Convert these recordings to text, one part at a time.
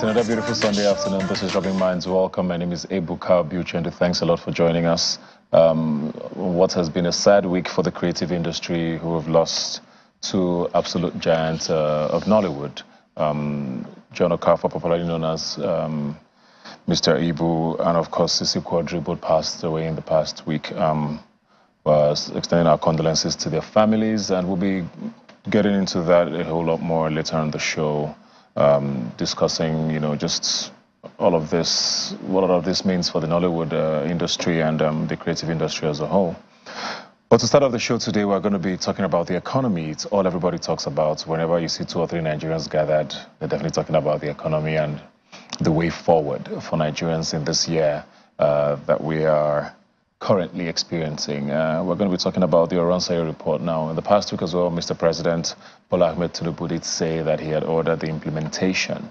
to another beautiful Sunday afternoon. This is Rubbin Minds. Welcome. My name is Ebuka Buchendu. Thanks a lot for joining us. What has been a sad week for the creative industry, who have lost two absolute giants of Nollywood. John Okafor, popularly known as Mr. Ibu, and of course Sisi Quadri, both passed away in the past week. Was extending our condolences to their families, and we'll be getting into that a whole lot more later on the show. Discussing, just all of this, what all of this means for the Nollywood industry and the creative industry as a whole. But to start off the show today, we're going to be talking about the economy. It's all everybody talks about. Whenever you see 2 or 3 Nigerians gathered, they're definitely talking about the economy and the way forward for Nigerians in this year that we are currently experiencing. We're going to be talking about the Oronsaye report now. In the past week as well, Mr. President Bola Ahmed Tinubu did say that he had ordered the implementation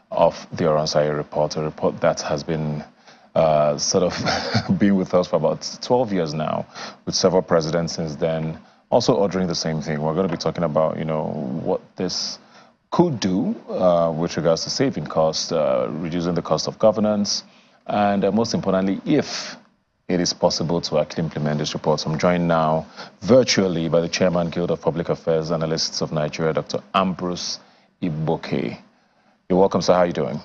of the Oronsaye report, a report that has been sort of been with us for about 12 years now, with several presidents since then, also ordering the same thing. We're going to be talking about, what this could do with regards to saving costs, reducing the cost of governance, and most importantly, if it is possible to actually implement this report. I'm joined now virtually by the Chairman Guild of Public Affairs Analysts of Nigeria, Dr. Ambrose Iboke. You're welcome, sir. How are you doing?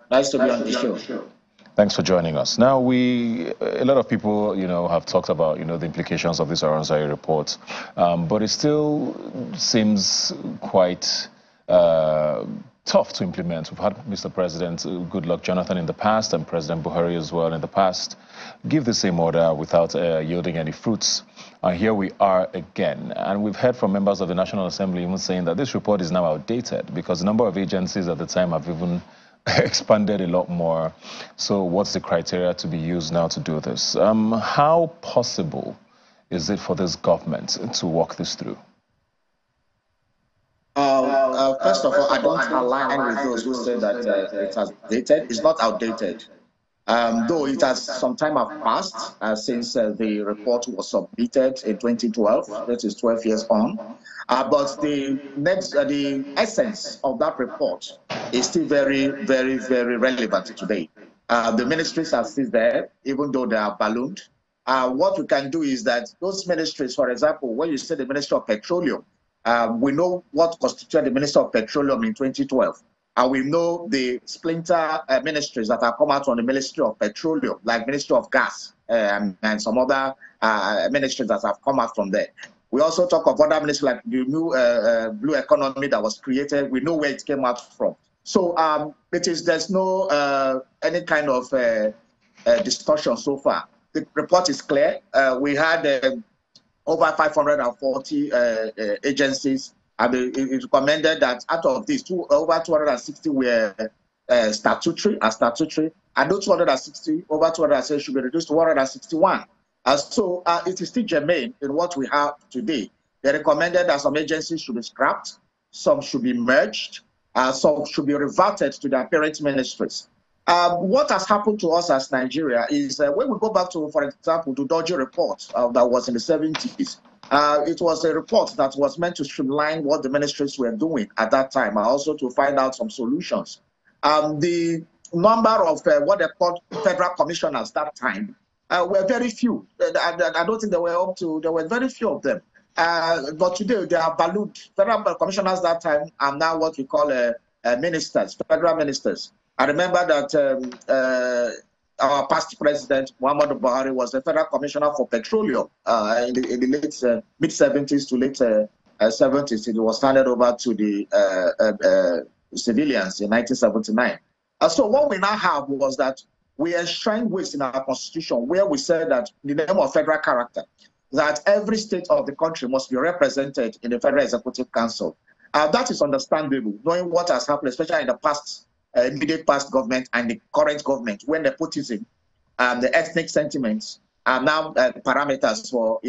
Nice to be on the show. Thanks for joining us. Now, a lot of people, have talked about, the implications of this Oronsaye report, but it still seems quite tough to implement. We've had Mr. President Goodluck Jonathan in the past and President Buhari as well in the past give the same order without yielding any fruits. Here we are again. And we've heard from members of the National Assembly even saying that this report is now outdated because the number of agencies at the time have even expanded a lot more. So what's the criteria to be used now to do this? How possible is it for this government to walk this through? First of all, I don't align with those who say that it has outdated. It's not outdated. Though it has some time have passed since the report was submitted in 2012, that is 12 years on. But the essence of that report is still very, very, very relevant today. The ministries are still there, even though they are ballooned. What we can do is that those ministries, for example, when you say the Ministry of Petroleum, we know what constituted the Minister of Petroleum in 2012. And we know the splinter ministries that have come out from the Ministry of Petroleum, like Ministry of Gas and some other ministries that have come out from there. We also talk of other ministries like the new blue economy that was created. We know where it came out from. So there's no any kind of distortion so far. The report is clear. We had over 540 agencies, and it recommended that out of these, over 260 were statutory, and those 260, over 260 should be reduced to 161. So it is still germane in what we have today. They recommended that some agencies should be scrapped, some should be merged, some should be reverted to their parent ministries. What has happened to us as Nigeria is when we go back to, for example, the Dodgy report that was in the 70s, it was a report that was meant to streamline what the ministries were doing at that time, and also to find out some solutions. The number of what they called federal commissioners that time were very few. I don't think there were very few of them. But today they are ballooned. Federal commissioners that time are now what we call ministers, federal ministers. I remember that our past president, Muhammadu Buhari, was the federal commissioner for petroleum in the late mid-70s to late 70s. It was handed over to the civilians in 1979. So what we now have was that we enshrined ways in our constitution where we said that in the name of federal character, that every state of the country must be represented in the Federal Executive Council. That is understandable, knowing what has happened, especially in the past, immediate past government and the current government, when nepotism and the ethnic sentiments are now parameters for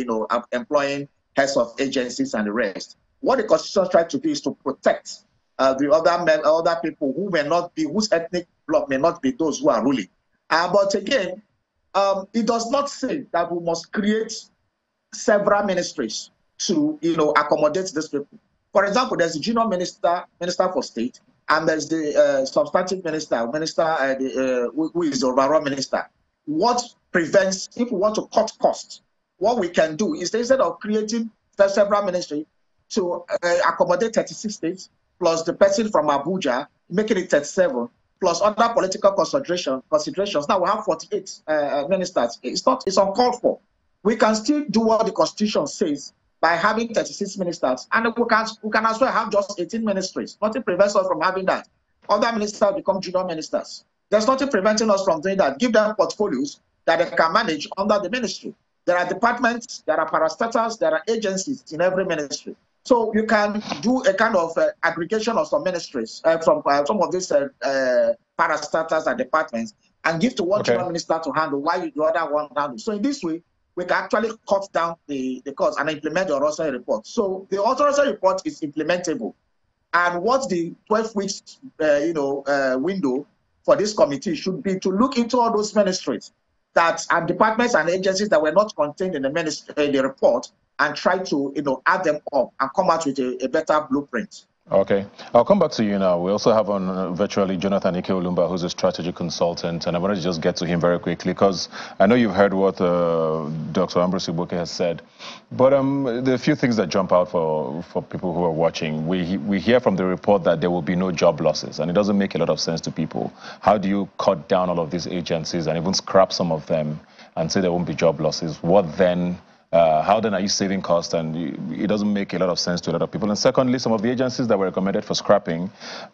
employing heads of agencies and the rest. What the Constitution tries to do is to protect the other people who may not be, whose ethnic bloc may not be those who are ruling. But again, it does not say that we must create several ministries to accommodate these people. For example, there's a junior minister for state, and there's the substantive minister, who is the overall minister. What prevents, if we want to cut costs, what we can do is instead of creating several ministries to accommodate 36 states, plus the person from Abuja, making it 37, plus other political considerations. Now we have 48 ministers. It's uncalled for. We can still do what the Constitution says by having 36 ministers, and we can as well have just 18 ministries. Nothing prevents us from having that. Other ministers become junior ministers. There's nothing preventing us from doing that. Give them portfolios that they can manage under the ministry. There are departments, there are parastatals, there are agencies in every ministry. So you can do a kind of aggregation of some ministries from some of these parastatals and departments and give to one junior minister to handle while the other one handle. So in this way, we can actually cut down the cost and implement the Oronsaye report. So the Oronsaye report is implementable. And what the 12 weeks window for this committee should be to look into all those ministries that and departments and agencies that were not contained in the report, and try to add them up and come out with a better blueprint. Okay, I'll come back to you now. We also have on virtually Jonathan Ike Olumba, who's a strategy consultant, and I wanted to just get to him very quickly because I know you've heard what Dr. Ambrose Igboke has said, but there are a few things that jump out for people who are watching. We hear from the report that there will be no job losses, and it doesn't make a lot of sense to people. How do you cut down all of these agencies and even scrap some of them and say there won't be job losses? What then? How then are you saving costs? And it doesn't make a lot of sense to a lot of people. And secondly, some of the agencies that were recommended for scrapping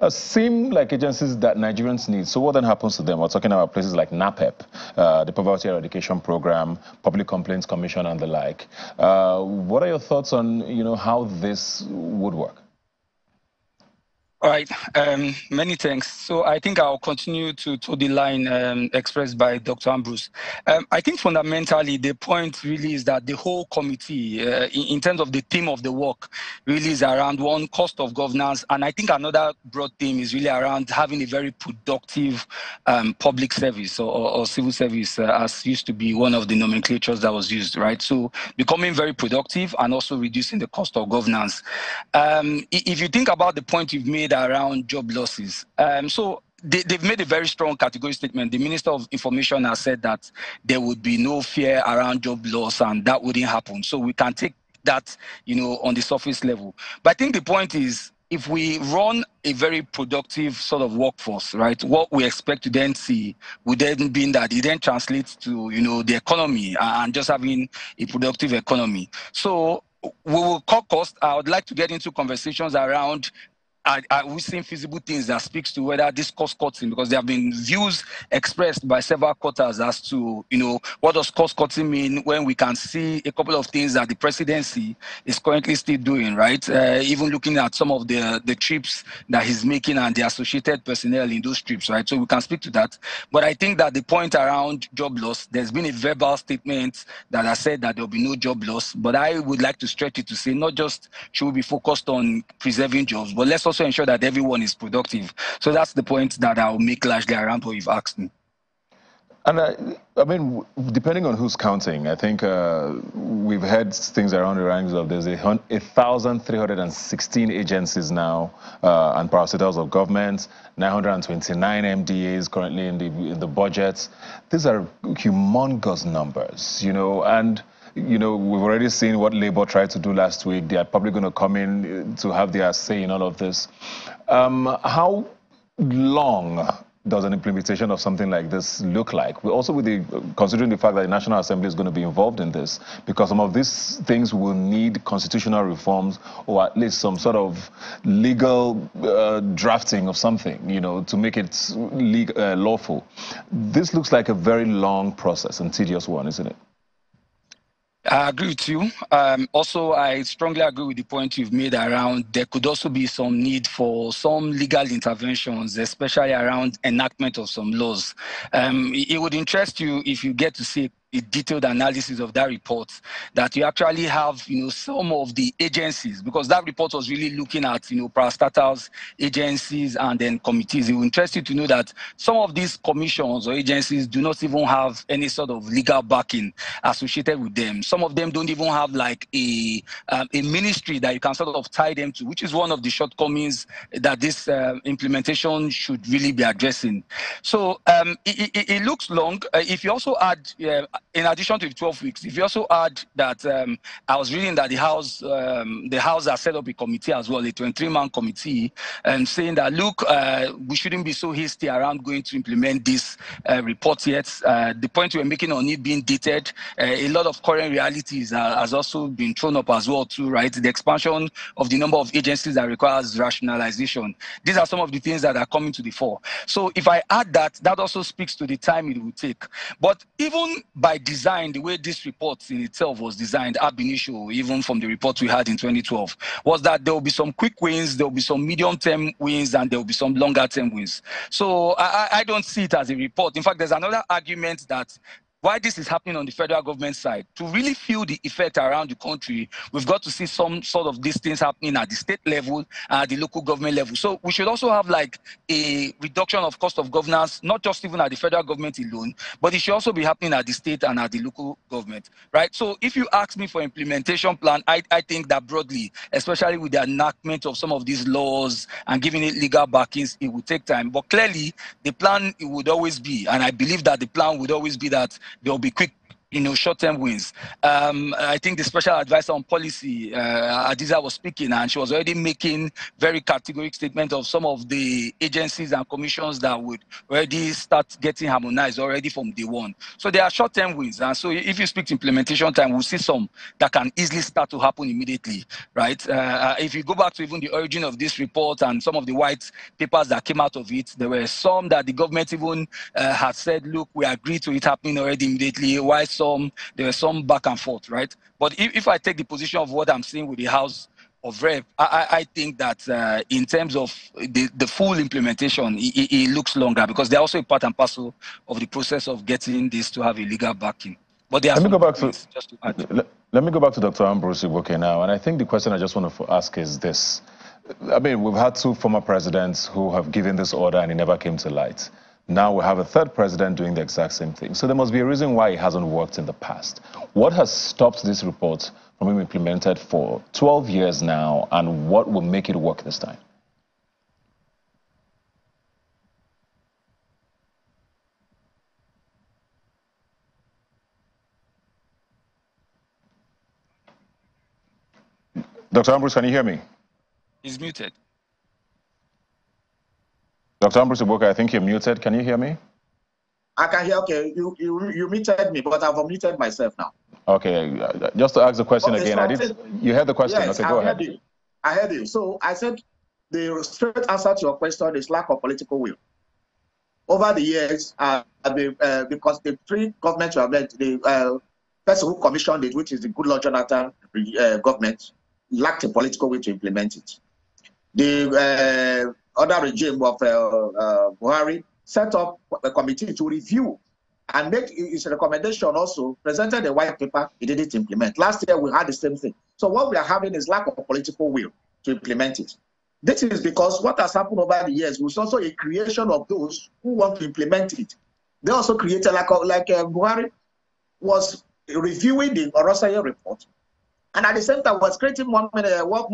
seem like agencies that Nigerians need. So what then happens to them? We're talking about places like NAPEP, the Poverty Eradication Program, Public Complaints Commission, and the like. What are your thoughts on how this would work? All right, many thanks. So I think I'll continue to the line expressed by Dr. Ambrose. I think fundamentally the point really is that the whole committee, in terms of the theme of the work, really is around one, cost of governance, and I think another broad theme is really around having a very productive public service or civil service, as used to be one of the nomenclatures that was used, right? So becoming very productive and also reducing the cost of governance. If you think about the point you've made around job losses. So they've made a very strong category statement. The Minister of Information has said that there would be no fear around job loss and that wouldn't happen. So we can take that, on the surface level. But I think the point is, if we run a very productive sort of workforce, right, what we expect to then see would then be that it then translates to, the economy and just having a productive economy. So we will cut costs. I would like to get into conversations around are we seeing feasible things that speaks to whether this cost cutting, because there have been views expressed by several quarters as to, what does cost cutting mean when we can see a couple of things that the presidency is currently still doing, right? Even looking at some of the trips that he's making and the associated personnel in those trips, right? So we can speak to that. But I think that the point around job loss, there's been a verbal statement that has said that there'll be no job loss, but I would like to stretch it to say not just should we be focused on preserving jobs, but let's also ensure that everyone is productive. So that's the point that I'll make largely around what you've asked me. And I mean, depending on who's counting, I think we've heard things around the ranks of there's 1,316 agencies now and parastatals of government, 929 MDAs currently in the budget. These are humongous numbers, and we've already seen what Labour tried to do last week. They are probably going to come in to have their say in all of this. How long does an implementation of something like this look like? Also considering the fact that the National Assembly is going to be involved in this, because some of these things will need constitutional reforms or at least some sort of legal drafting of something, to make it lawful. This looks like a very long process and tedious one, isn't it? I agree with you. Also, I strongly agree with the point you've made around there could also be some need for some legal interventions, especially around enactment of some laws. It would interest you if you get to see a detailed analysis of that report, that you actually have, some of the agencies, because that report was really looking at, parastatals, agencies, and then committees. It will interest you to know that some of these commissions or agencies do not even have any sort of legal backing associated with them. Some of them don't even have like a ministry that you can sort of tie them to, which is one of the shortcomings that this implementation should really be addressing. So it looks long. If you also add, in addition to the 12 weeks, if you also add that I was reading that the House has set up a committee as well, a 23-man committee, saying that, look, we shouldn't be so hasty around going to implement this report yet. The point we're making on it being dated, a lot of current realities has also been thrown up as well too, right? The expansion of the number of agencies that requires rationalization. These are some of the things that are coming to the fore. So if I add that, that also speaks to the time it will take. But even by design, the way this report in itself was designed, ab initio, even from the report we had in 2012, was that there will be some quick wins, there will be some medium-term wins, and there will be some longer-term wins. So I don't see it as a report. In fact, there's another argument that why this is happening on the federal government side. To really feel the effect around the country, we've got to see some sort of these things happening at the state level and at the local government level. So we should also have like a reduction of cost of governance, not just even at the federal government alone, but it should also be happening at the state and at the local government, right? So if you ask me for implementation plan, I think that broadly, especially with the enactment of some of these laws and giving it legal backings, it will take time. But clearly, the plan it would always be, and I believe that the plan would always be that there will be quick, short-term wins. I think the special advisor on policy, Adiza, was speaking, and she was already making very categorical statement of some of the agencies and commissions that would already start getting harmonized already from day one. So there are short-term wins. And so if you speak to implementation time, we'll see some that can easily start to happen immediately, right? If you go back to even the origin of this report and some of the white papers that came out of it, there were some that the government even had said, look, we agree to it happening already immediately. Why there was some back and forth, right? But if I take the position of what I'm seeing with the House of Rep, I think that in terms of the full implementation, it looks longer because they're also a part and parcel of the process of getting this to have a legal backing. But there are let me go back to Dr. Ambrose Igboke now, and I think the question I just want to ask is this. I mean, we've had two former presidents who have given this order and it never came to light. Now we have a third president doing the exact same thing. So there must be a reason why it hasn't worked in the past. What has stopped this report from being implemented for 12 years now, and what will make it work this time? Dr. Ambrose, can you hear me? He's muted. Dr. Ambrose Igboke, I think you're muted. Can you hear me? I can hear. Okay, you muted me, but I've unmuted myself now. Okay, just to ask the question again. So you heard the question. Yes, okay, go ahead. I heard you. So I said the straight answer to your question is lack of political will. Over the years, because the three governments you have led, the person who commissioned it, which is the Goodluck Jonathan government, lacked a political will to implement it. The other regime of Buhari set up a committee to review and make its recommendation also, presented a white paper, it didn't implement. Last year, we had the same thing. So what we are having is lack of political will to implement it. This is because what has happened over the years was also a creation of those who want to implement it. They also created, like Buhari was reviewing the Oronsaye report, and at the same time was creating more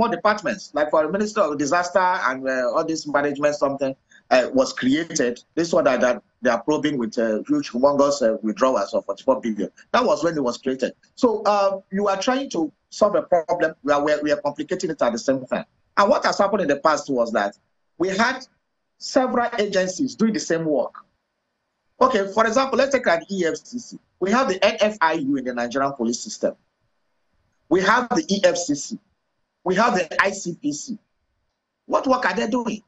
departments, like for the Minister of Disaster and all this management something was created. This one that they are probing with huge, humongous withdrawals of 44 billion. That was when it was created. So you are trying to solve a problem where we are complicating it at the same time. And what has happened in the past was that we had several agencies doing the same work. Okay, for example, let's take an EFCC. We have the NFIU in the Nigerian police system. We have the EFCC. We have the ICPC. What work are they doing?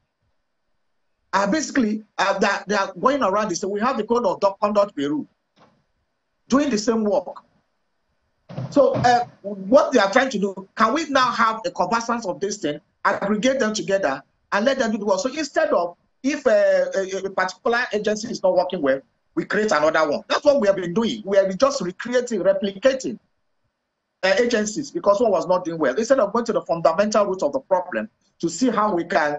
Basically, they are going around this. So we have the Code of Conduct Bureau doing the same work. So what they are trying to do, can we now have a conversance of this thing, aggregate them together, and let them do the work? So instead of, if a particular agency is not working well, we create another one. That's what we have been doing. We have been just recreating, replicating agencies because one was not doing well. Instead of going to the fundamental root of the problem to see how we can,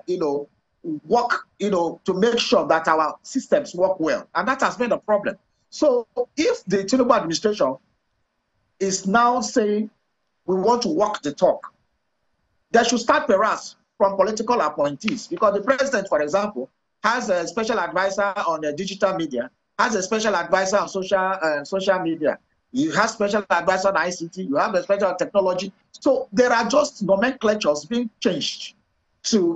work, to make sure that our systems work well. And that has been the problem. So if the Tinubu administration is now saying we want to walk the talk, they should start perhaps from political appointees, because the president, for example, has a special advisor on digital media, has a special advisor on social media. You have special advisor on ICT, you have a special technology. So there are just nomenclatures being changed to,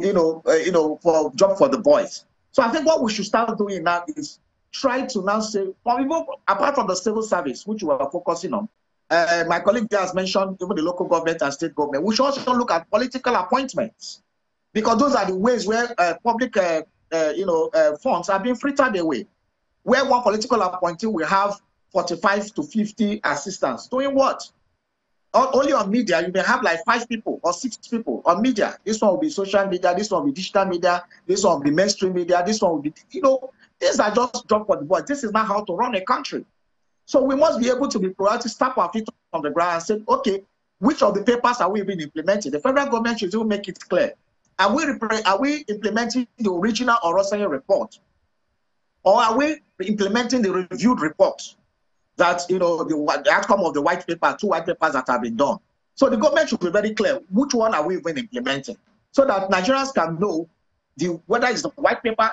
for job for the boys. So I think what we should start doing now is try to now say, well, even apart from the civil service, which we are focusing on, my colleague there has mentioned even the local government and state government, we should also look at political appointments, because those are the ways where public funds are being frittered away, where one political appointee will have 45 to 50 assistants. Doing what? Only on media, you may have like 5 people or 6 people on media. This one will be social media, this one will be digital media, this one will be mainstream media, this one will be, these are just job for the boys. This is not how to run a country. So we must be able to be proactive, stamp our feet on the ground and say, okay, which of the papers are we even implementing? The federal government should even make it clear. Are we implementing the original Oronsaye report? Or are we implementing the reviewed report that, the outcome of the white paper, 2 white papers that have been done? So the government should be very clear, which one are we even implementing? So that Nigerians can know whether it's the white paper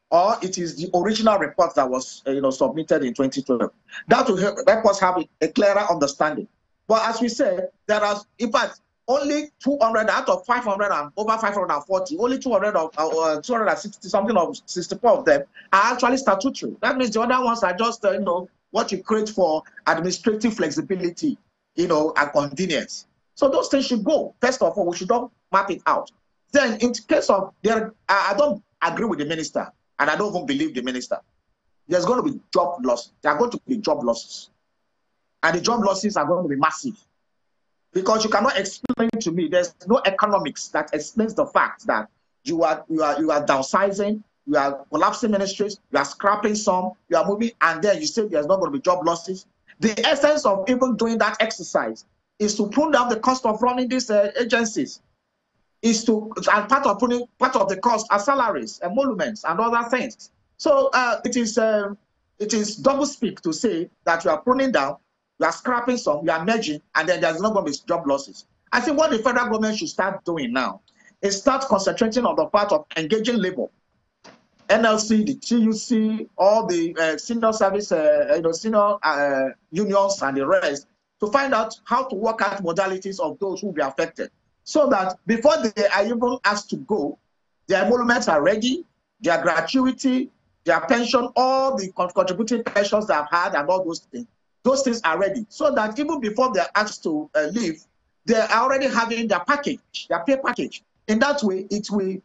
or it is the original report that was submitted in 2012. That will help us have a clearer understanding. But as we said, there are, in fact, only 200 out of 500 and over 540, only 260 something of 64 of them are actually statutory. That means the other ones are just what you create for administrative flexibility, and convenience. So those things should go. First of all, we should not map it out. Then, in case of I don't agree with the minister, and I don't even believe the minister. There's going to be job loss. There are going to be job losses, and the job losses are going to be massive. Because you cannot explain to me, there's no economics that explains the fact that you are downsizing, you are collapsing ministries, you are scrapping some, you are moving, and then you say there's not going to be job losses. The essence of even doing that exercise is to prune down the cost of running these agencies. And part of the cost are salaries, emoluments, and other things. So it is double speak to say that you are pruning down, you are scrapping some, you are merging, and then there's not going to be job losses. I think what the federal government should start doing now is start concentrating on the part of engaging labor. NLC, the TUC, all the senior service, senior unions and the rest, to find out how to work out modalities of those who will be affected, so that before they are even asked to go, their emoluments are ready, their gratuity, their pension, all the contributing pensions they have had and all those things are ready, so that even before they're asked to leave, they are already having their package, their pay package. In that way, it will,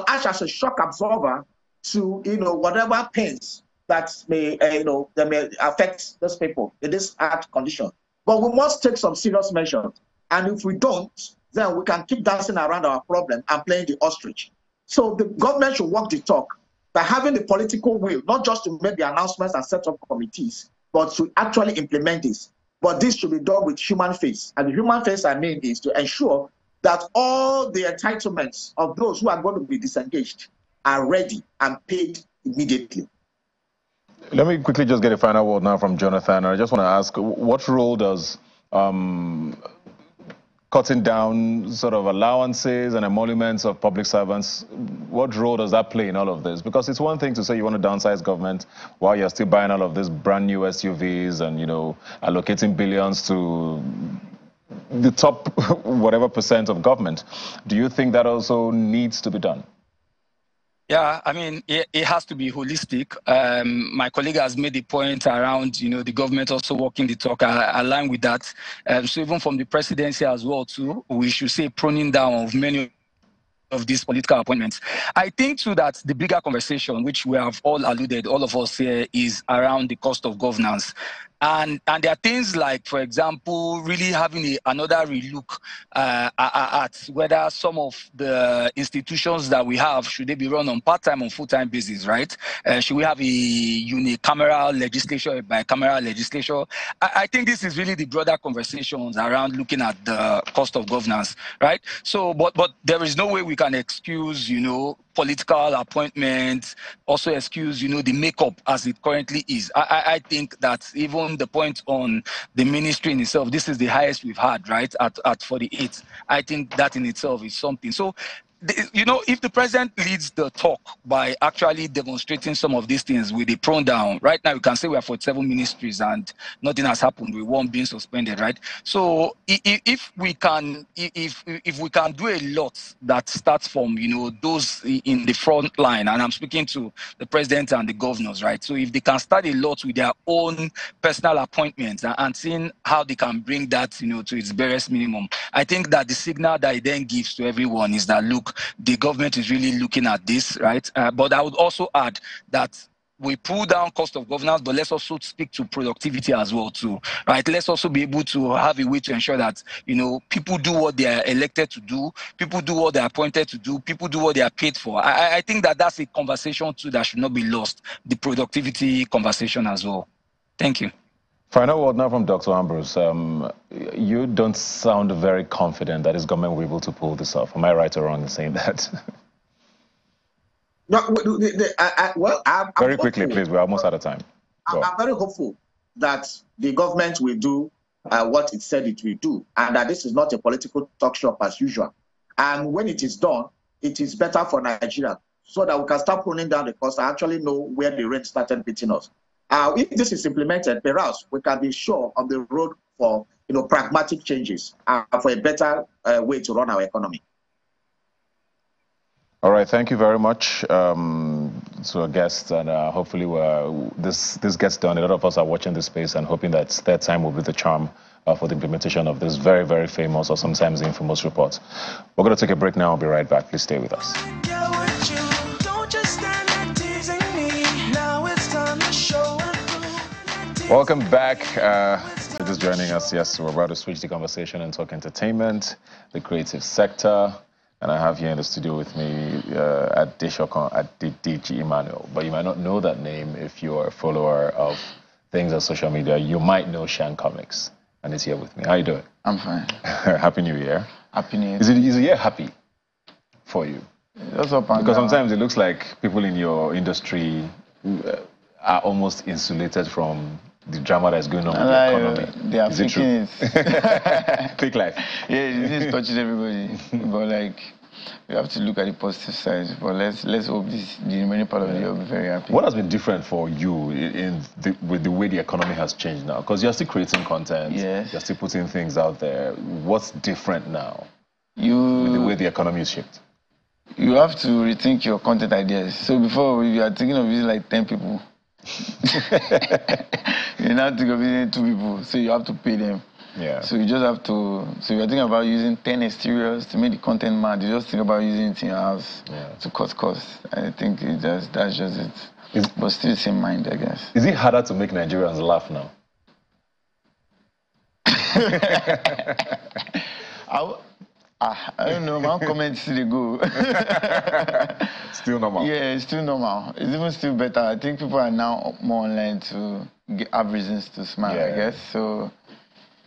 act as a shock absorber to, whatever pains that may, that may affect those people in this hard condition. But we must take some serious measures, and if we don't, then we can keep dancing around our problem and playing the ostrich. So the government should walk the talk by having the political will, not just to make the announcements and set up committees, but to actually implement this. But this should be done with human face. And the human face I mean is to ensure that all the entitlements of those who are going to be disengaged are ready and paid immediately. Let me quickly just get a final word now from Jonathan. I just want to ask, what role does cutting down sort of allowances and emoluments of public servants, what role does that play in all of this? Because it's one thing to say you want to downsize government while you're still buying all of these brand new SUVs and, allocating billions to the top whatever percent of government. Do you think that also needs to be done? Yeah, I mean, it has to be holistic. My colleague has made the point around, the government also walking the talk. I align with that. So even from the presidency as well, too, we should say pruning down of many of these political appointments. I think, too, that the bigger conversation, which we have all alluded, all of us here, is around the cost of governance. And there are things like, for example, really having another relook at whether some of the institutions that we have, should they be run on part-time or full-time basis, right? Should we have a unicameral legislature, a bicameral legislature? I think this is really the broader conversations around looking at the cost of governance, right? So, but there is no way we can excuse, political appointments, also excuse, the makeup as it currently is. I think that even the point on the ministry in itself, this is the highest we've had, right, at 48. I think that in itself is something. So, if the president leads the talk by actually demonstrating some of these things with the pronoun, right now we can say we have 47 ministries and nothing has happened with one being suspended, right? So if we can do a lot that starts from those in the front line, and I'm speaking to the president and the governors, right? So if they can start a lot with their own personal appointments and seeing how they can bring that to its barest minimum, I think that the signal that it then gives to everyone is that, look, the government is really looking at this, right? But I would also add that we pull down cost of governance, but let's also speak to productivity as well too, right? Let's also be able to have a way to ensure that, people do what they are elected to do, people do what they are appointed to do, people do what they are paid for. I think that that's a conversation too that should not be lost, the productivity conversation as well. Thank you. Final word now from Dr. Ambrose. You don't sound very confident that his government will be able to pull this off. Am I right or wrong in saying that? No, I'm very quickly, please. We're almost out of time. I'm very hopeful that the government will do what it said it will do, and that this is not a political talk shop as usual. And when it is done, it is better for Nigeria, so that we can start pulling down the cost and actually know where the rain started beating us. If this is implemented, perhaps we can be sure on the road for pragmatic changes for a better way to run our economy. All right, thank you very much to our guests, and hopefully this gets done. A lot of us are watching this space and hoping that third time will be the charm for the implementation of this very, very famous or sometimes infamous report. We're going to take a break now. I'll be right back. Please stay with us. Welcome back. If you're just joining us, yes, we're about to switch the conversation and talk entertainment, the creative sector. And I have here in the studio with me at DG Emmanuel. But you might not know that name if you're a follower of things on social media. You might know Shank Comics, and he's here with me. How you doing? I'm fine. Happy New Year. Happy New Year. Is the year happy for you? That's up and because down. Sometimes it looks like people in your industry are almost insulated from the drama that's going on with the economy. They are faking it. Fake life. Yeah, it's touching everybody. But we have to look at the positive side. But let's hope the remaining part of the year will be very happy. What has been different for you with the way the economy has changed now? Because you're still creating content. Yes. You're still putting things out there. What's different now with the way the economy is shaped? You have to rethink your content ideas. So before, you are thinking of using like 10 people. You're not thinking of using 2 people, so you have to pay them. Yeah. So you just have to. So you're thinking about using 10 exteriors to make the content mad. You just think about using it in your house to cut costs. I think that's just it. But still, same mind, I guess. Is it harder to make Nigerians laugh now? I don't know. My comments still go. Still normal. Yeah, it's still normal. It's even still better. I think people are now more online to have reasons to smile. I guess so.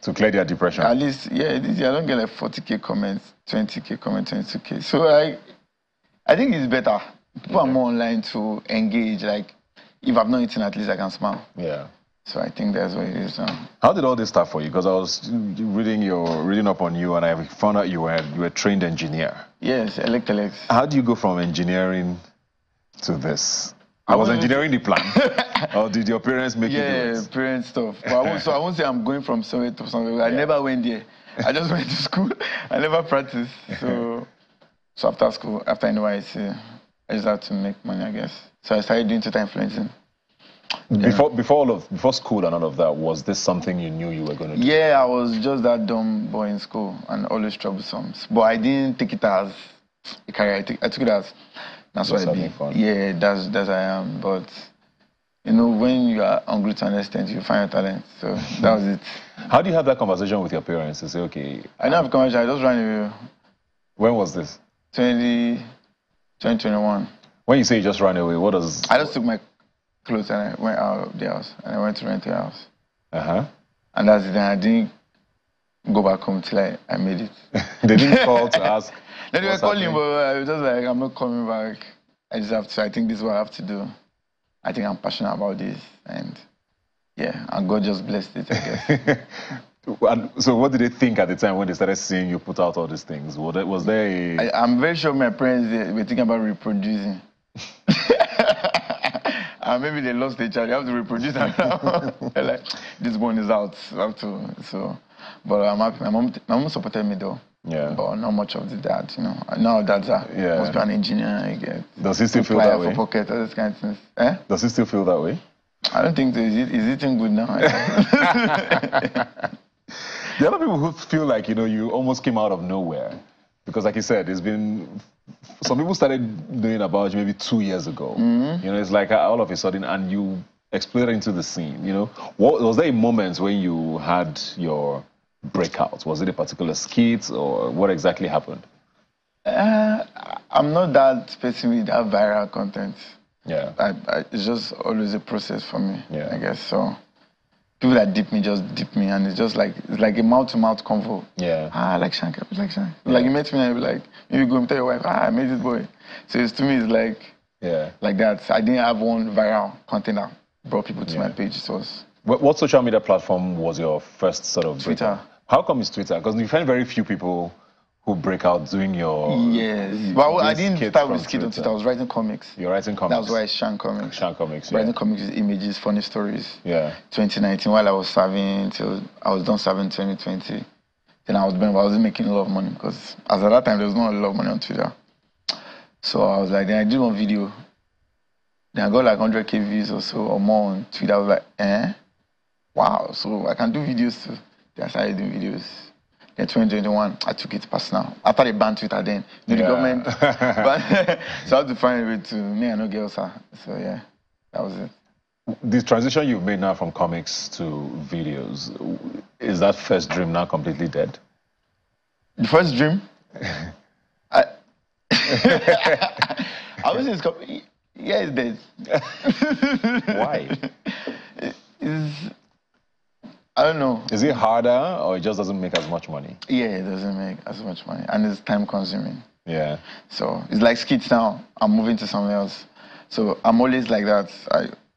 To clear their depression. At least, yeah, this year I don't get like 40K comments, 20K comments, 22K. So I think it's better. People are more online to engage. Like, if I've not eaten, at least I can smile. Yeah. So I think that's what it is. How did all this start for you? Because I was reading up on you, and I found out you were a trained engineer. Yes, electronics. How do you go from engineering to this? I was engineering the plan. Or did your parents make you do it? Yeah, parent stuff. But I won't say I'm going from somewhere to somewhere. I never went there. I just went to school. I never practiced. So after school, after NYC, I just had to make money, I guess. So I started doing total influencing. Before school and all of that, was this something you knew you were going to do? Yeah, I was just that dumb boy in school and always troublesome. But I didn't take it as a career. I took it as that's what I did. Yeah, that's I am. But you know, when you are hungry to an extent, you find your talent. So that was it. How do you have that conversation with your parents to say, okay? I don't have a conversation. I just ran away. When was this? 2021. When you say you just ran away, what does... I just took my clothes and I went out of the house. And I went to rent a house. Uh-huh. And that's it. I didn't go back home till I made it. They didn't call to ask? No, they were calling, but I was just like, I'm not coming back. I just have to, I think this is what I have to do. I think I'm passionate about this. And yeah, and God just blessed it, I guess. So what did they think at the time when they started seeing you put out all these things? Was there a... I'm very sure my parents were thinking about reproducing. And maybe they lost their child. You have to reproduce them now. They're like, this one is out. I have to. So, but I'm happy. My mom supported me though. Yeah. But not much of the dad, you know. Now dads are must be an engineer. I get. Does he still feel that way? For pocket, all those kind of things. Eh? Does he still feel that way? I don't think so. Is eating good now? There are other people who feel like, you know, you almost came out of nowhere. Because like you said, it's been... Some people started knowing about you maybe 2 years ago. You know, it's like all of a sudden, and you exploded into the scene, you know. Was there a moment when you had your breakout? Was it a particular skit, or what exactly happened? I'm not that person with that viral content. Yeah. It's just always a process for me, yeah. I guess. So people that dip me just dip me, and it's just like a mouth-to-mouth convo. Yeah. I like Shank, I like Shank. Yeah. Like you met me and you be like, you go and tell your wife, I made this boy. So to me, it's like, like that. I didn't have one viral content that brought people to my page. It was... What social media platform was your first sort of Twitter. breakout? How come it's Twitter? Because you find very few people who break out doing your... Yes. Well, I didn't start with skit on Twitter. I was writing comics. You're writing comics? That was why it's Shank Comics. Shank Comics, yeah. Writing comics with images, funny stories. Yeah. 2019, while I was serving, till I was done serving 2020. Then I wasn't making a lot of money because as at that time, there was not a lot of money on Twitter. So I was like, then I did one video. Then I got like 100K views or so or more on Twitter. I was like, wow, so I can do videos too. Then I started doing videos. Then 2021, I took it personal. After they banned Twitter then, the government. So I had to find a way to me and no girls. So yeah, that was it. The transition you've made now from comics to videos, is that first dream now completely dead? The first dream? I was in yeah, it's dead. Why? I don't know. Is it harder or it just doesn't make as much money? Yeah, it doesn't make as much money and it's time consuming. Yeah. So it's like skits now. I'm moving to something else. So I'm always like that.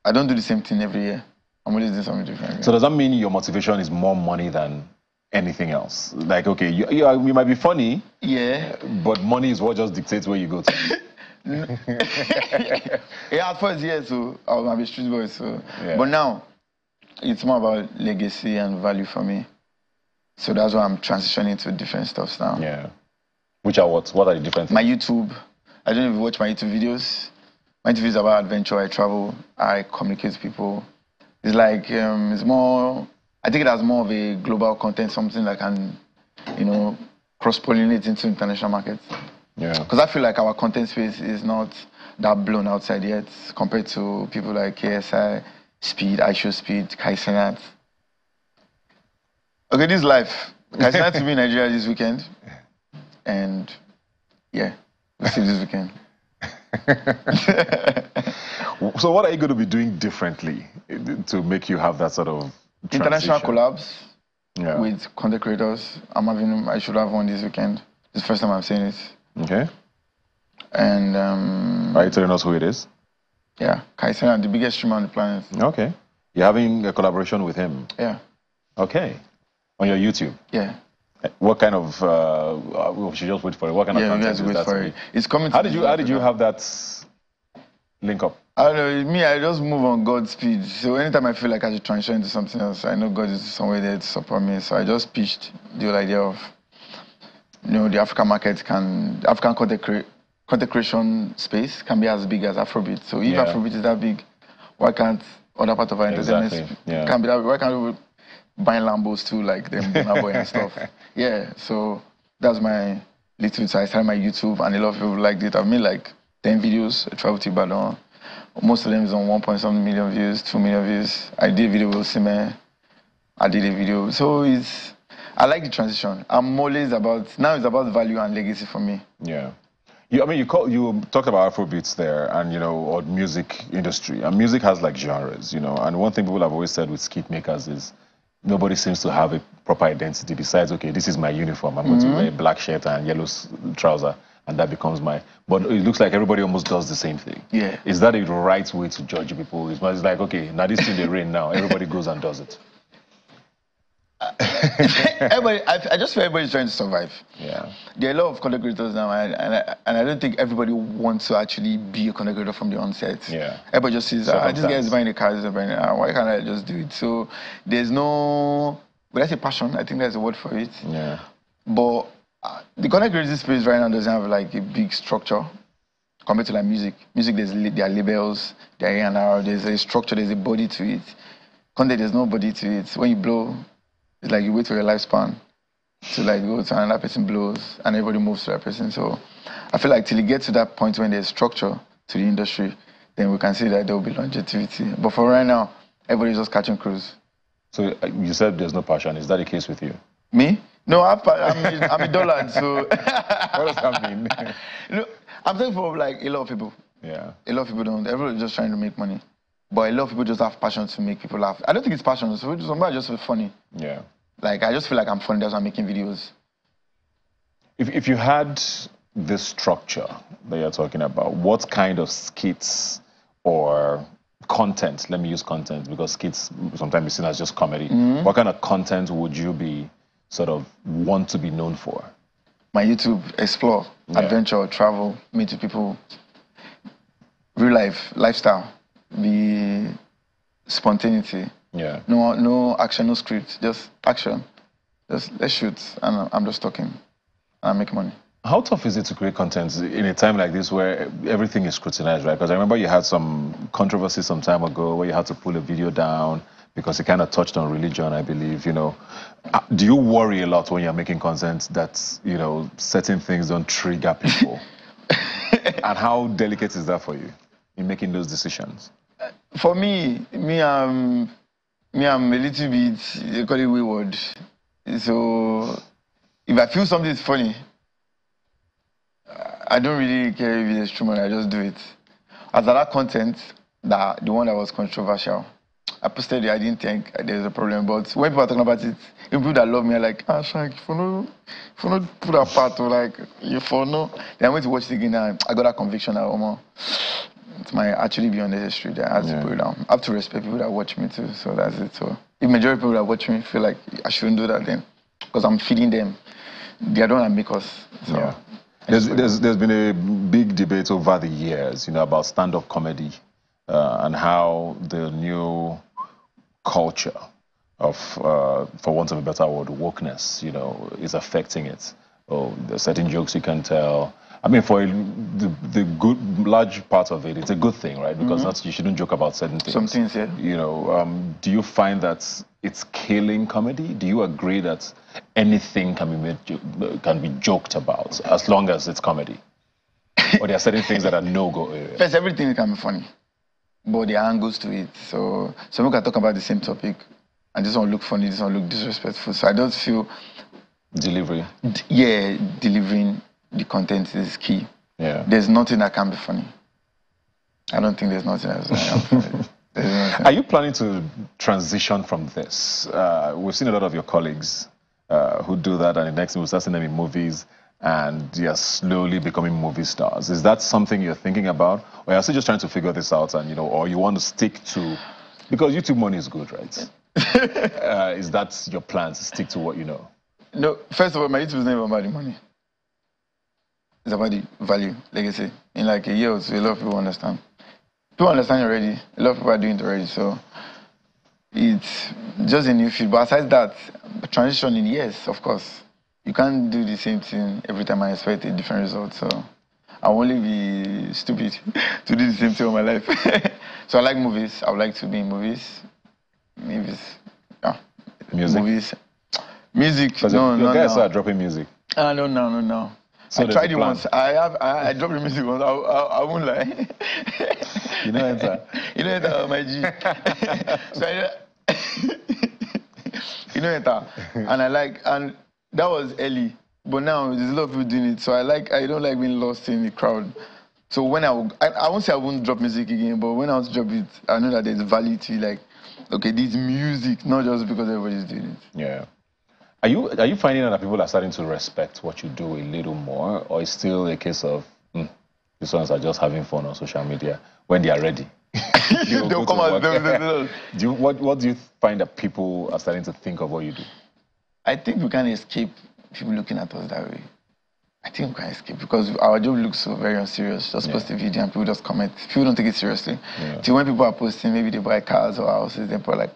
I don't do the same thing every year. I'm always doing something different. So does that mean your motivation is more money than anything else? Like, okay, you might be funny. Yeah. But money is what just dictates where you go to. Yeah, at first, yeah, so I was a street boy. So. Yeah. But now, it's more about legacy and value for me. So that's why I'm transitioning to different stuff now. Yeah. Which are what? What are the different things? My YouTube. I don't know if you watch my YouTube videos. My YouTube is about adventure. I travel. I communicate with people. It's like, it's more, I think it has more of a global content, something that can, you know, cross-pollinate into international markets. Yeah. Because I feel like our content space is not that blown outside yet compared to people like KSI, Speed, I Show Speed, Kai Cenat. Okay, this is life. Kai Cenat to be in Nigeria this weekend. And yeah, we'll see this weekend. So what are you going to be doing differently to make you have that sort of transition? International collabs with content creators. I should have one this weekend. This is the first time I'm saying it. Okay. And are you telling us who it is? Yeah, Kai Cenat, the biggest streamer on the planet. Okay. You're having a collaboration with him? Yeah. Okay. On your YouTube? Yeah. What kind of, we should just wait for it. What kind of content is that? For it. It's coming. How did you have that link up? I don't know. Me, I just move on God's speed. So anytime I feel like I should transition into something else, I know God is somewhere there to support me. So I just pitched the whole idea of, you know, the African market African content creation space can be as big as Afrobeat. So if Afrobeat is that big, why can't other part of our entertainment can be that big? Why can't we buy Lambos too, like them Burna Boy and stuff? Yeah, so that's my little. So I started my YouTube, and a lot of people liked it. I've made like 10 videos. I traveled to Ibadan, Most of them is on 1.7 million views, 2 million views. I did a video with Sime. I did a video. So I like the transition. I'm always now it's about value and legacy for me. Yeah. I mean, you talked about Afrobeats there, and or music industry, and music has like genres, and one thing people have always said with skit makers is nobody seems to have a proper identity besides, okay, this is my uniform, I'm going to wear a black shirt and yellow trouser, and that becomes but it looks like everybody almost does the same thing. Yeah. Is that a right way to judge people? It's like, okay, now this thing they rain now, everybody goes and does it. I just feel everybody's trying to survive. Yeah. There are a lot of content creators now, and I don't think everybody wants to actually be a content creator from the onset. Yeah. Everybody just says, this guy is buying a car, why can't I just do it? So there's no, but that's a passion. I think that's a word for it. Yeah. But the content creator space right now doesn't have like a big structure compared to like music. Music, there are labels, there are A&R, there's a structure, there's a body to it. Content, there's no body to it. When you blow, it's like you wait for your lifespan to like go to another person blows and everybody moves to that person. So I feel like till you get to that point when there's structure to the industry, then we can see that there will be longevity. But for right now, everybody's just catching cruise. So you said there's no passion. Is that the case with you? Me? No, I'm a dollar. So what does that mean? I'm saying for like a lot of people. Yeah. A lot of people don't. Everybody's just trying to make money. But a lot of people just have passion to make people laugh. I don't think it's passion. Somebody just feel funny. Yeah. Like, I just feel like I'm funny. That's why I'm making videos. If you had this structure that you're talking about, what kind of skits or content, let me use content because skits sometimes is seen as just comedy. What kind of content would you be sort of want to be known for? My YouTube, explore, adventure, travel, meet people, real life, lifestyle. The spontaneity. Yeah. No action, no script. Just action. Just let's shoot, and I'm just talking, and I make money. How tough is it to create content in a time like this where everything is scrutinized, right? Because I remember you had some controversy some time ago where you had to pull a video down because it kind of touched on religion, I believe. Do you worry a lot when you're making content that certain things don't trigger people? And how delicate is that for you in making those decisions? For me, I'm a little bit, they call it wayward. So if I feel something is funny, I don't really care if it's true, I just do it. As for that content, the one that was controversial, I posted it, I didn't think there was a problem. But when people are talking about it, people that love me are like, Shank, if you not put that part, or like, if you know, then I went to watch it again and I got that conviction that, it might actually be unnecessary. That I have to put it down. I have to respect people that watch me too, so that's it. So if majority of people that watch me feel like I shouldn't do that, then because I'm feeding them, they are the one that make us. So. Yeah. There's been a big debate over the years, about stand-up comedy and how the new culture of, for want of a better word, wokeness, is affecting it. Oh, there's certain jokes you can tell. I mean, for the good large part of it, it's a good thing, right? Because you shouldn't joke about certain things. Some things, yeah. Do you find that it's killing comedy? Do you agree that anything can be joked about as long as it's comedy? Or there are certain things that are no-go area? First, everything can be funny, but there are angles to it. So we can talk about the same topic, and this one look funny, this one look disrespectful. So I don't feel delivery. Delivering the content is key. Yeah. There's nothing that can be funny. I don't think there's nothing that's funny. Are you planning to transition from this? We've seen a lot of your colleagues who do that, and the next thing we'll start seeing them in movies, and they are slowly becoming movie stars. Is that something you're thinking about, or are you still just trying to figure this out, and or you want to stick to, because YouTube money is good, right? Is that your plan, to stick to what you know? No, first of all, my YouTube is never about the money. It's about the value, legacy. In like a year or two, a lot of people understand. People understand already. A lot of people are doing it already. So it's just a new field. But aside that, transitioning, yes, of course. You can't do the same thing every time I expect a different result. So I'll only be stupid to do the same thing all my life. So I like movies. I would like to be in movies. Music. Music. Movies. Music. No, your guys are dropping music. No. So I tried it once. I dropped the music once. I won't lie. You know enter. You know enter, my G. So you know enter. And that was early. But now there's a lot of people doing it. So I don't like being lost in the crowd. So when I won't say I won't drop music again, but when I want to drop it, I know that there's value to it. Like, okay, this music, not just because everybody's doing it. Yeah. Are you finding that people are starting to respect what you do a little more, or it's still a case of these ones are just having fun on social media when they are ready? They'll come out. What do you find that people are starting to think of what you do? I think we can't escape people looking at us that way. I think we can't escape because our job looks so very unserious. Just post a video and people just comment. People don't take it seriously. Till when people are posting, maybe they buy cars or houses, they're like,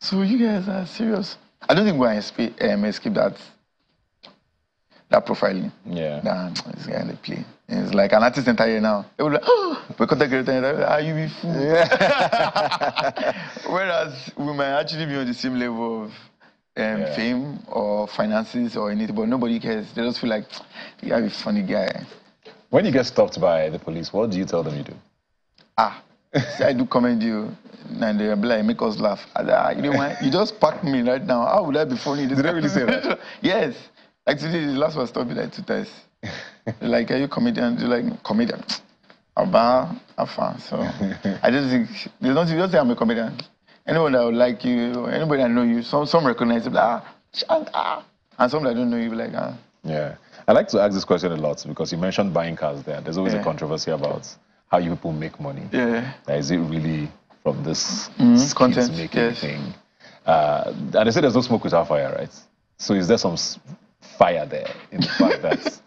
so you guys are serious? I don't think we're going to escape that profiling. Yeah. Nah, this guy in the play. And it's like an artist entire now. They would be like, oh, but content creator, you be fool. Whereas we might actually be on the same level of fame or finances or anything, but nobody cares. They just feel like, you're a funny guy. When you get stopped by the police, what do you tell them you do? See, I do commend you, and they'll be like, make us laugh. You know what? You just packed me right now. How would I be funny? Did they really say that? Yes. Like today, the last one stopped me like 2 times. They're like, are you a comedian? They're like, comedian. So I just think, you don't say I'm a comedian. Anyone that would like you, anybody that know you, some recognize you, like, Shank, and some that don't know you, like, Yeah. I like to ask this question a lot because you mentioned buying cars there. There's always a controversy about how you people make money. Yeah. Is it really from this content making thing? And they say there's no smoke without fire, right? So is there some fire there in the fact that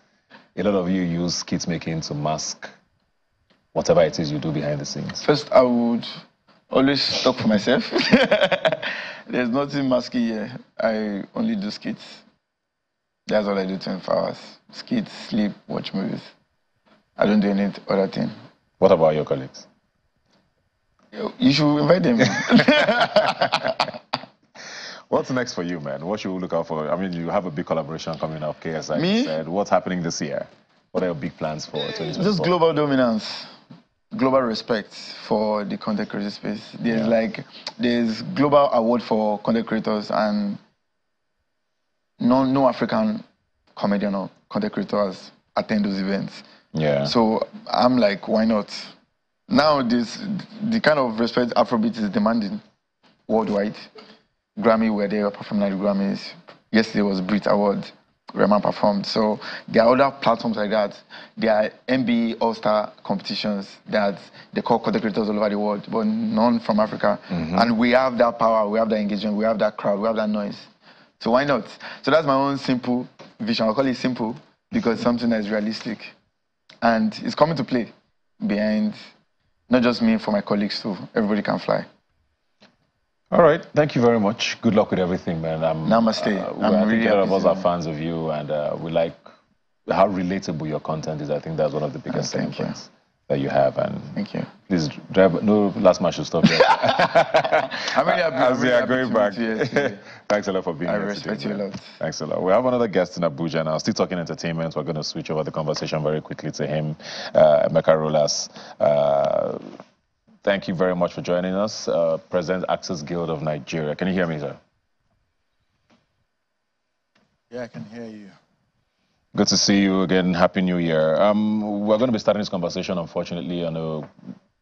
a lot of you use skit making to mask whatever it is you do behind the scenes? First, I would always talk for myself. There's nothing masky here. I only do skits. That's all I do 24 hours. Skits, sleep, watch movies. I don't do any other thing. What about your colleagues? You should invite them. What's next for you, man? What should we look out for? I mean, you have a big collaboration coming up, KSI. Me? You said. What's happening this year? What are your big plans for 2024? Just global dominance, global respect for the content creator space. There's global award for content creators, and no African comedian or content creators attend those events. Yeah. So I'm like, why not? Now the kind of respect Afrobeat is demanding worldwide. Grammy were there performing at the Grammys. Yesterday was Brit Award. Rema performed. So there are other platforms like that. There are NBA All-Star competitions that they call content creators all over the world, but none from Africa. And we have that power, we have that engagement, we have that crowd, we have that noise. So why not? So that's my own simple vision. I'll call it simple because it's something that is realistic. And it's coming to play behind not just me, for my colleagues too. Everybody can fly. All right. Thank you very much. Good luck with everything, man. Namaste. I think a lot of us are fans of you, and we like how relatable your content is. I think that's one of the biggest selling points that you have. And thank you. Please, drive. No, last man should stop there. I'm really happy. As we are going back. Thanks a lot for being here. I respect you a lot. Thanks a lot. We have another guest in Abuja now. Still talking entertainment. We're going to switch over the conversation very quickly to him, Emeka Rolas. Thank you very much for joining us, President Actors Guild of Nigeria. Can you hear me, sir? Yeah, I can hear you. Good to see you again. Happy New Year. We're going to be starting this conversation, unfortunately, on a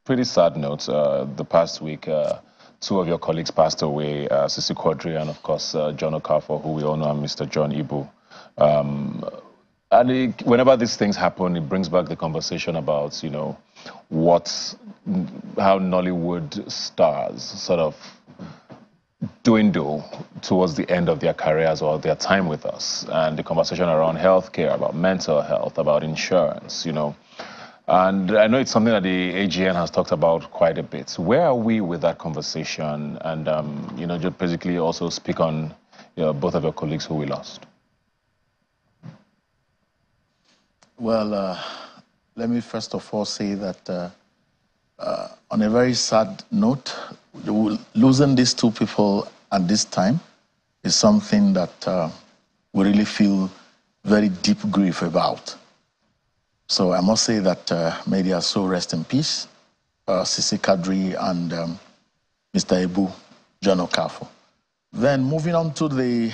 pretty sad note. The past week, 2 of your colleagues passed away, Sisi Quadri and, of course, John Okafor, who we all know, and Mr. John Ibu. And whenever these things happen, it brings back the conversation about, how Nollywood stars sort of dwindle towards the end of their careers or their time with us. And the conversation around healthcare, about mental health, about insurance, And I know it's something that the AGN has talked about quite a bit. Where are we with that conversation? And, just basically also speak on both of your colleagues who we lost. Well, let me first of all say that on a very sad note, losing these 2 people at this time is something that we really feel very deep grief about. So I must say that may their soul rest in peace, Sisi Kadri and Mr. Ebu John Okafor. Then moving on to the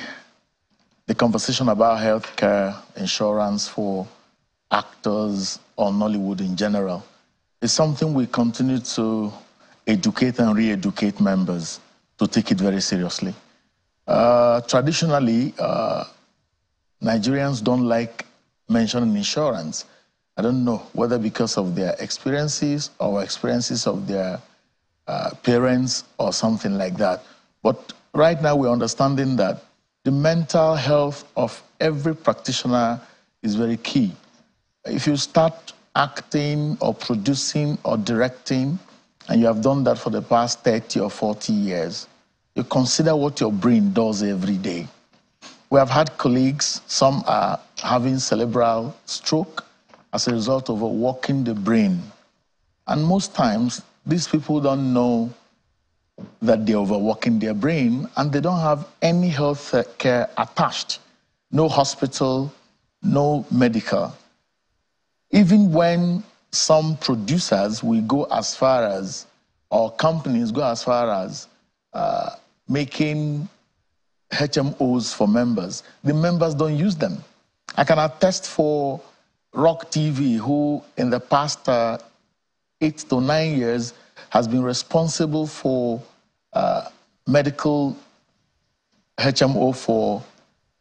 conversation about healthcare insurance for actors or Nollywood in general is something we continue to educate and re-educate members to take it very seriously. Traditionally, Nigerians don't like mentioning insurance. I don't know whether because of their experiences or experiences of their parents or something like that. But right now we're understanding that the mental health of every practitioner is very key. If you start acting or producing or directing, and you have done that for the past 30 or 40 years, you consider what your brain does every day. We have had colleagues, some are having cerebral stroke as a result of overworking the brain. And most times, these people don't know that they're overworking their brain, and they don't have any health care attached. No hospital, no medical. Even when some producers will go as far as, or companies go as far as making HMOs for members, the members don't use them. I can attest for Rock TV, who in the past 8 to 9 years has been responsible for medical HMO for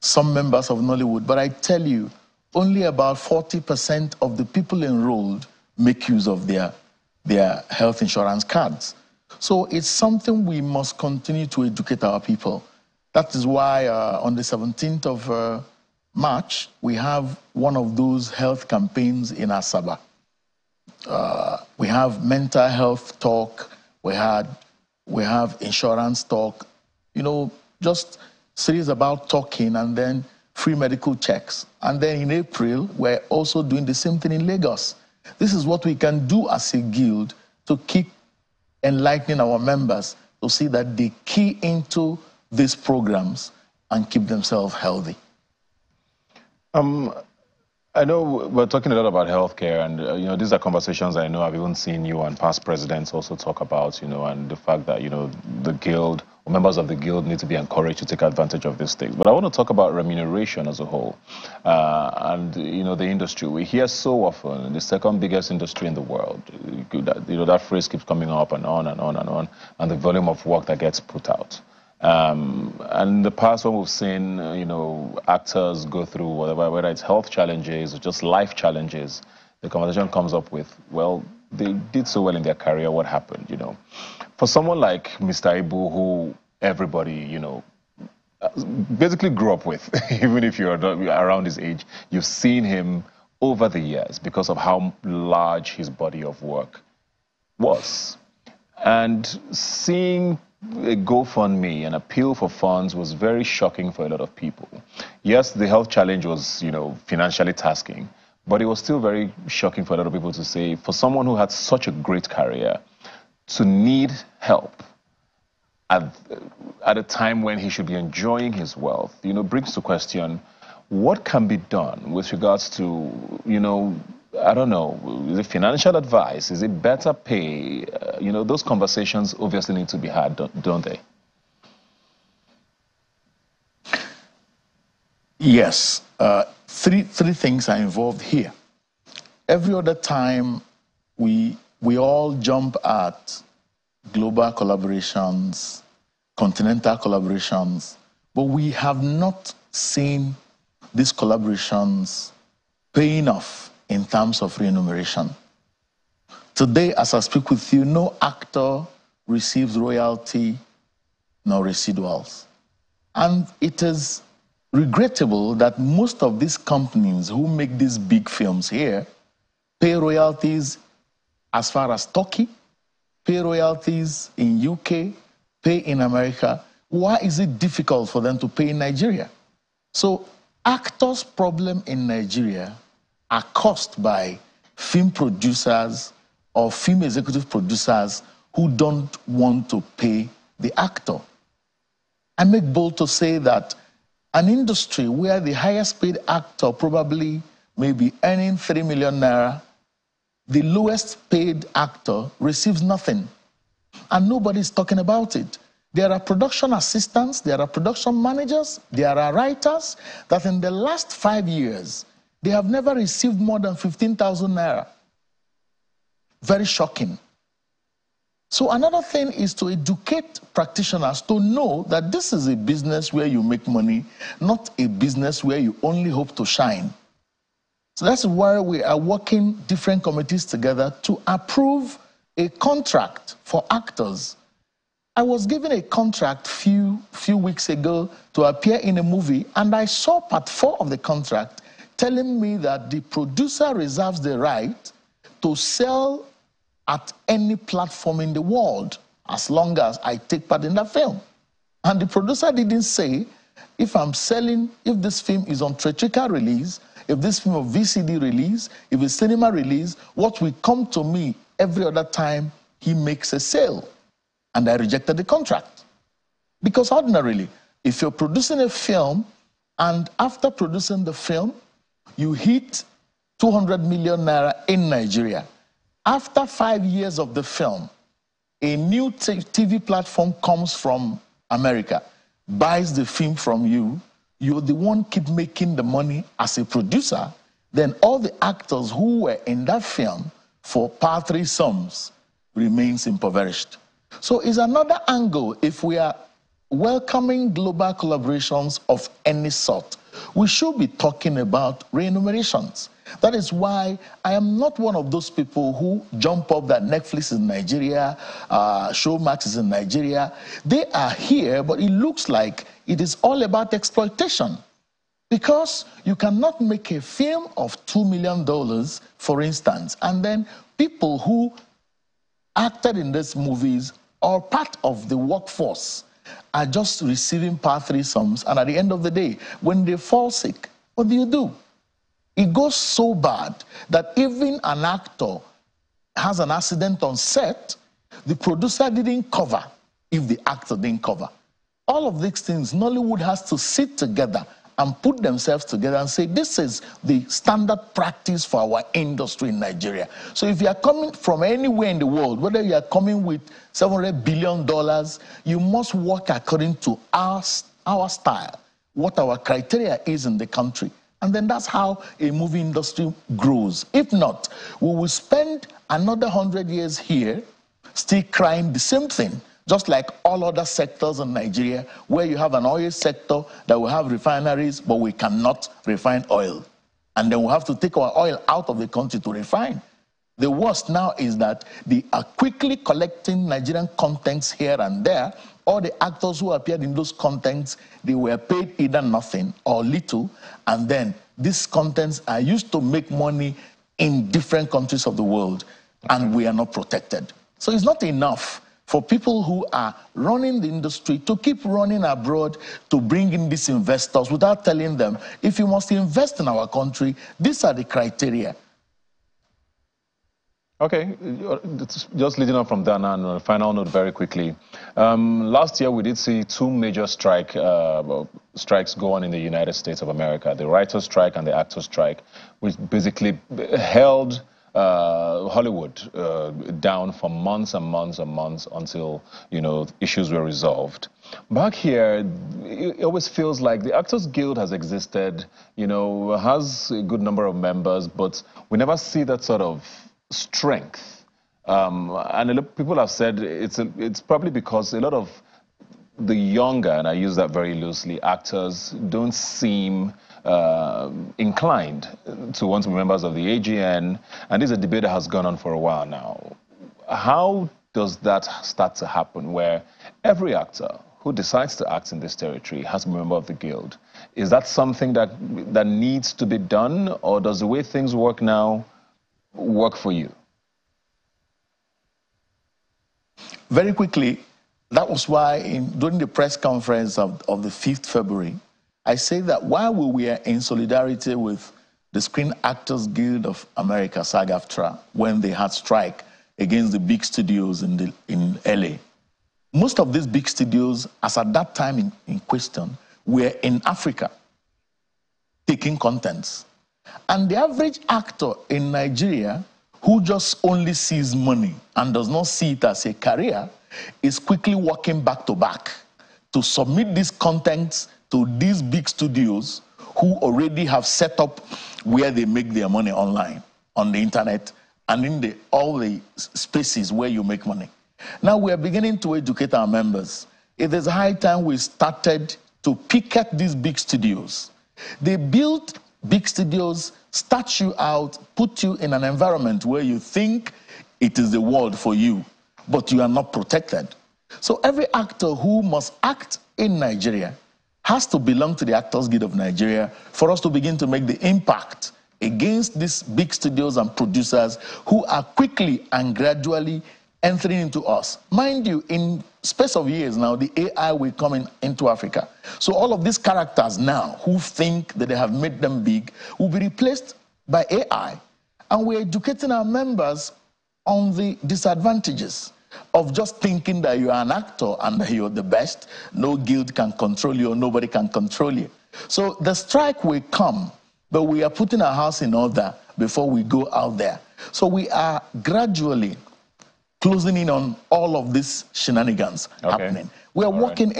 some members of Nollywood. But I tell you, only about 40% of the people enrolled make use of their health insurance cards. So it's something we must continue to educate our people. That is why on the 17th of March, we have one of those health campaigns in Asaba. We have mental health talk, we have insurance talk, you know, just series about talking, and then free medical checks. And then in April, we're also doing the same thing in Lagos. This is what we can do as a guild to keep enlightening our members to see that they key into these programs and keep themselves healthy. I know we're talking a lot about healthcare, and you know, these are conversations I know I've even seen you and past presidents also talk about, you know, and the fact that, you know, the guild or members of the guild need to be encouraged to take advantage of these things. But I want to talk about remuneration as a whole, and you know, the industry. We hear so often the second biggest industry in the world. You know, that phrase keeps coming up and on and on and on, and the volume of work that gets put out. And in the past, when we've seen, you know, actors go through whether it's health challenges or just life challenges, the conversation comes up with, well, they did so well in their career, what happened, you know? For someone like Mr. Ibu, who everybody, you know, basically grew up with, even if you're around his age, you've seen him over the years because of how large his body of work was. And seeing a GoFundMe, an appeal for funds, was very shocking for a lot of people. Yes, the health challenge was, you know, financially tasking, but it was still very shocking for a lot of people to say, for someone who had such a great career, to need help at a time when he should be enjoying his wealth, you know, brings to question, what can be done with regards to, you know, I don't know, is it financial advice? Is it better pay? You know, those conversations obviously need to be had, don't they? Yes. Three things are involved here. Every other time, we all jump at global collaborations, continental collaborations, but we have not seen these collaborations paying off in terms of remuneration. Today, as I speak with you, no actor receives royalty nor residuals. And it is regrettable that most of these companies who make these big films here pay royalties as far as Turkey, pay royalties in UK, pay in America. Why is it difficult for them to pay in Nigeria? So actors' problem in Nigeria are caused by film producers or film executive producers who don't want to pay the actor. I make bold to say that an industry where the highest paid actor probably may be earning 3 million naira, the lowest paid actor receives nothing. And nobody's talking about it. There are production assistants, there are production managers, there are writers that in the last 5 years, they have never received more than 15,000 naira. Very shocking. So another thing is to educate practitioners to know that this is a business where you make money, not a business where you only hope to shine. So that's why we are working different committees together to approve a contract for actors. I was given a contract few weeks ago to appear in a movie, and I saw part 4 of the contract telling me that the producer reserves the right to sell at any platform in the world as long as I take part in that film. And the producer didn't say, if this film is on theatrical release, if this film of VCD release, if it's cinema release, what will come to me every other time he makes a sale. And I rejected the contract. Because ordinarily, if you're producing a film and after producing the film, you hit 200 million naira in Nigeria, after 5 years of the film, a new TV platform comes from America, buys the film from you, you're the one keep making the money as a producer, then all the actors who were in that film for paltry sums remains impoverished. So it's another angle. If we are welcoming global collaborations of any sort, we should be talking about remunerations. That is why I am not one of those people who jump up that Netflix is in Nigeria, Showmax is in Nigeria. They are here, but it looks like it is all about exploitation. Because you cannot make a film of $2 million, for instance, and then people who acted in these movies or part of the workforce are just receiving paltry sums, and at the end of the day, when they fall sick, what do? It goes so bad that even an actor has an accident on set, the producer didn't cover if the actor didn't cover. All of these things, Nollywood has to sit together and put themselves together and say, this is the standard practice for our industry in Nigeria. So if you are coming from anywhere in the world, whether you are coming with $700 billion, you must work according to our style, what our criteria is in the country. And then that's how a movie industry grows. If not, we will spend another 100 years here still crying the same thing, just like all other sectors in Nigeria, where you have an oil sector that will have refineries, but we cannot refine oil. And then we have to take our oil out of the country to refine. The worst now is that they are quickly collecting Nigerian contents here and there. All the actors who appeared in those contents, they were paid either nothing or little, and then these contents are used to make money in different countries of the world, and we are not protected. So it's not enough for people who are running the industry to keep running abroad to bring in these investors without telling them, if you must invest in our country, these are the criteria. Okay, just leading on from that now, on a final note very quickly. Last year, we did see 2 major strikes go on in the United States of America, the writer's strike and the actor's strike, which basically held Hollywood down for months and months and months until, issues were resolved. Back here, it always feels like the Actors Guild has existed, has a good number of members, but we never see that sort of strength. And a lot of people have said it's probably because a lot of the younger, and I use that very loosely, actors don't seem inclined to want to be members of the AGN, and this is a debate that has gone on for a while now. How does that start to happen, where every actor who decides to act in this territory has to be a member of the Guild? Is that something that needs to be done, or does the way things work now work for you? Very quickly, that was why during the press conference of the 5th February, I say that while we were in solidarity with the Screen Actors Guild of America, SAG-AFTRA, when they had strike against the big studios in LA, most of these big studios, as at that time in question, were in Africa taking contents. And the average actor in Nigeria who just only sees money and does not see it as a career is quickly walking back to back to submit these contents to these big studios who already have set up where they make their money online, on the internet, and in all the spaces where you make money. Now we are beginning to educate our members. It is high time we started to picket these big studios. They built big studios, start you out, put you in an environment where you think it is the world for you, but you are not protected. So every actor who must act in Nigeria has to belong to the Actors Guild of Nigeria for us to begin to make the impact against these big studios and producers who are quickly and gradually entering into us. Mind you, in space of years now, the AI will come into Africa. So all of these characters now who think that they have made them big will be replaced by AI. And we're educating our members on the disadvantages of just thinking that you are an actor and that you're the best. No guild can control you or nobody can control you. So the strike will come, but we are putting our house in order before we go out there. So we are gradually closing in on all of these shenanigans happening. We are working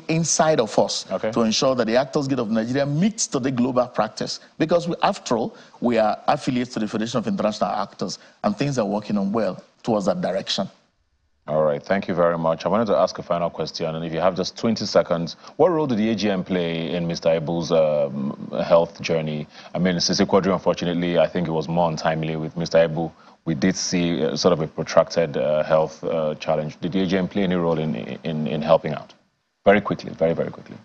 inside of us to ensure that the Actors Guild of Nigeria meets to the global practice. Because after all, we are affiliates to the Federation of International Actors, and things are working on well towards that direction. All right, thank you very much. I wanted to ask a final question, and if you have just 20 seconds, what role did the AGM play in Mr. Ibu's health journey? I mean, Sisi Quadri, unfortunately, I think it was more untimely with Mr. Ibu. We did see sort of a protracted health challenge. Did the AGM play any role in helping out? Very quickly, very, very quickly.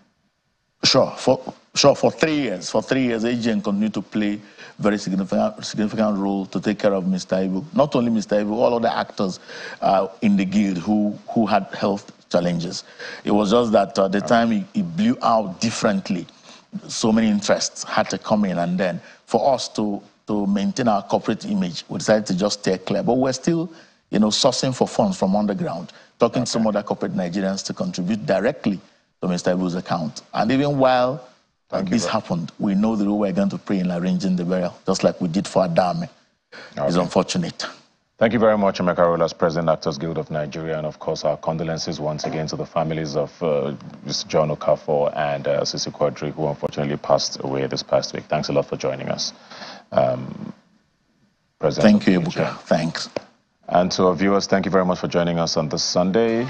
Sure. For 3 years. For 3 years, AGM continued to play very significant role to take care of Mr. Ibu. Not only Mr. Ibu, all other actors in the guild who had health challenges. It was just that at the time it blew out differently. So many interests had to come in, and then for us to maintain our corporate image, we decided to just stay clear. But we're still, sourcing for funds from underground, talking to some other corporate Nigerians to contribute directly to Mr. Ibu's account. And even while this happened, we know that we're going to pray in arranging the burial, just like we did for Adame. It's unfortunate. Thank you very much, Emeka Rolas, President, Actors Guild of Nigeria, and of course our condolences once again to the families of Mr. John Okafor and Sisi Quadri, who unfortunately passed away this past week. Thanks a lot for joining us. President. Thank you, Ebuka. Thanks. And to our viewers, thank you very much for joining us on this Sunday.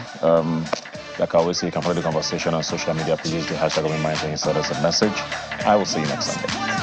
Like I always say, you can follow the conversation on social media. Please use the hashtag Rubbin and send us a message. I will see you next Sunday.